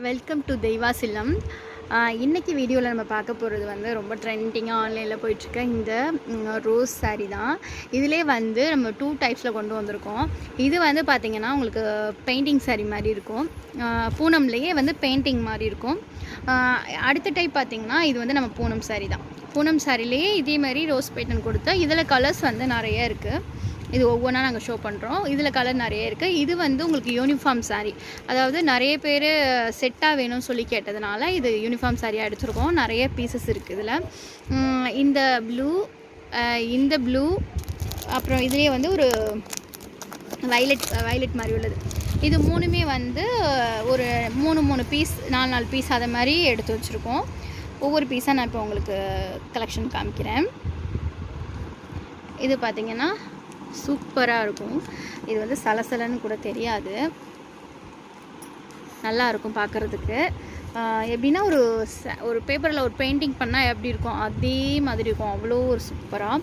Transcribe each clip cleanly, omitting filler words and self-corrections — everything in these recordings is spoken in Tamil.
Welcome to தெய்வாசிலம். இன்றைக்கி வீடியோவில் நம்ம பார்க்க போகிறது வந்து ரொம்ப ட்ரெண்டிங்காக ஆன்லைனில் போயிட்டுருக்க இந்த ரோஸ் சாரீ தான். இதிலே வந்து நம்ம 2 டைப்ஸில் கொண்டு வந்திருக்கோம். இது வந்து பார்த்திங்கன்னா உங்களுக்கு பெயிண்டிங் சாரீ மாதிரி இருக்கும், பூனம்லேயே வந்து பெயிண்டிங் மாதிரி இருக்கும். அடுத்த டைப் பார்த்திங்கன்னா இது வந்து நம்ம பூனம் சாரீ தான். பூனம் சாரிலேயே இதே மாதிரி ரோஸ் பேட்டர்ன் கொடுத்தா இதில் கலர்ஸ் வந்து நிறைய இருக்குது. இது ஒவ்வொன்றா நாங்கள் ஷோ பண்ணுறோம். இதில் கலர் நிறைய இருக்குது. இது வந்து உங்களுக்கு யூனிஃபார்ம் சாரீ, அதாவது நிறைய பேர் செட்டாக வேணும்னு சொல்லி கேட்டதுனால இது யூனிஃபார்ம் சாரியாக எடுத்துருக்கோம். நிறைய பீசஸ் இருக்குது இதில். இந்த ப்ளூ அப்புறம் இதுலேயே வந்து ஒரு வைலட் மாதிரி உள்ளது. இது மூணுமே வந்து ஒரு 3 பீஸ் 4 பீஸ் அதை மாதிரி எடுத்து வச்சுருக்கோம். ஒவ்வொரு பீஸாக நான் இப்போ உங்களுக்கு கலெக்ஷன் காமிக்கிறேன். இது பார்த்திங்கன்னா சூப்பராக இருக்கும். இது வந்து சலசலன்னு கூட தெரியாது, நல்லா இருக்கும் பார்க்குறதுக்கு. எப்படின்னா ஒரு பேப்பரில் ஒரு பெயிண்டிங் பண்ணால் எப்படி இருக்கும் அதே மாதிரி இருக்கும், அவ்வளோ ஒரு சூப்பராக.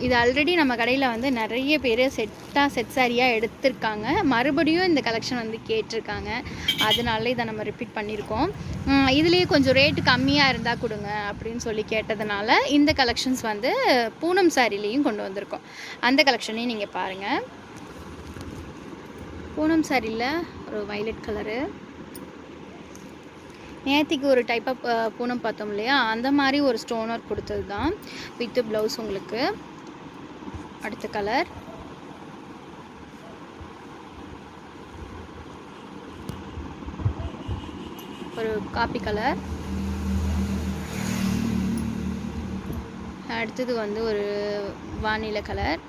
இது ஆல்ரெடி நம்ம கடையில் வந்து நிறைய பேர் செட் சாரியாக எடுத்திருக்காங்க. மறுபடியும் இந்த கலெக்ஷன் வந்து கேட்டிருக்காங்க, அதனால இதை நம்ம ரிப்பீட் பண்ணியிருக்கோம். இதுலேயே கொஞ்சம் ரேட்டு கம்மியாக இருந்தால் கொடுங்க அப்படின்னு சொல்லி கேட்டதுனால இந்த கலெக்ஷன்ஸ் வந்து பூனம் சாரிலையும் கொண்டு வந்திருக்கோம். அந்த கலெக்ஷனையும் நீங்கள் பாருங்கள். பூனம் சாரியில் ஒரு வைலட் கலரு, நேற்றுக்கு ஒரு டைப் ஆஃப் பூனம் பார்த்தோம் இல்லையா, அந்த மாதிரி ஒரு ஸ்டோன் ஒர்க் கொடுத்தது தான் வித் ப்ளவுஸ். உங்களுக்கு அடுத்த கலர் ஒரு காப்பி கலர். அடுத்தது வந்து ஒரு வானிலை கலர்.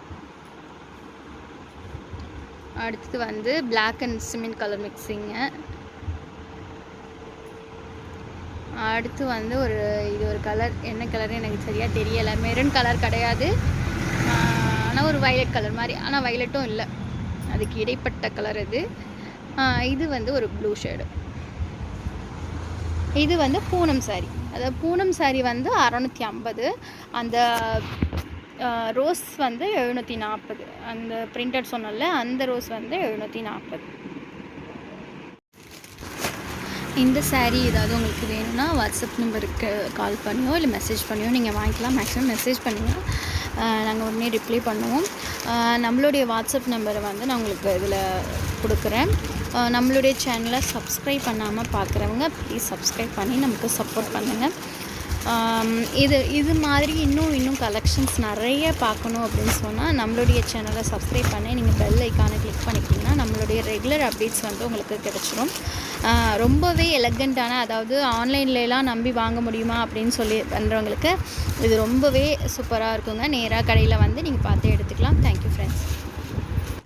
அடுத்தது வந்து black and cement colour mixing. அடுத்து வந்து இது ஒரு கலர், என்ன கலர் எனக்கு சரியாக தெரியலை. மெரூன் கலர் கிடையாது, ஆனால் ஒரு வைலட் கலர் மாதிரி, ஆனால் வைலட்டும் இல்லை, அதுக்கு இடைப்பட்ட கலர் இது. இது வந்து ஒரு ப்ளூ ஷேடு. இது வந்து பூனம் சாரீ. அதாவது பூனம் சாரீ வந்து 650. அந்த ரோஸ் வந்து 740. அந்த பிரிண்டட் சொன்னல அந்த ரோஸ் வந்து 740. இந்த சாரீ ஏதாவது உங்களுக்கு வேணும்னா வாட்ஸ்அப் நம்பருக்கு கால் பண்ணியோ இல்லை மெசேஜ் பண்ணியோ நீங்கள் வாங்கிக்கலாம். மேக்ஸிமம் மெசேஜ் பண்ணிங்கன்னா நாங்கள் உடனே ரிப்ளை பண்ணுவோம். நம்மளுடைய வாட்ஸ்அப் நம்பரை வந்து நான் உங்களுக்கு இதில் கொடுக்குறேன். நம்மளுடைய சேனலை சப்ஸ்கிரைப் பண்ணாமல் பார்க்குறவங்க ப்ளீஸ் சப்ஸ்கிரைப் பண்ணி நமக்கு சப்போர்ட் பண்ணுங்கள். இது மாதிரி இன்னும் கலெக்ஷன்ஸ் நிறைய பார்க்கணும் அப்படின்னு சொன்னால் நம்மளுடைய சேனலை சப்ஸ்கிரைப் பண்ணி நீங்கள் பெல் ஐக்கானை கிளிக் பண்ணிக்கிட்டிங்கன்னா நம்மளுடைய ரெகுலர் அப்டேட்ஸ் வந்து உங்களுக்கு கிடச்சிரும். ரொம்பவே எலகண்ட்டான, அதாவது ஆன்லைன்லலாம் நம்பி வாங்க முடியுமா அப்படின்னு சொல்லி பண்ணுறவங்களுக்கு இது ரொம்பவே சூப்பராக இருக்குங்க. நேராக கடையில் வந்து நீங்கள் பார்த்து எடுத்துக்கலாம். Thank you friends.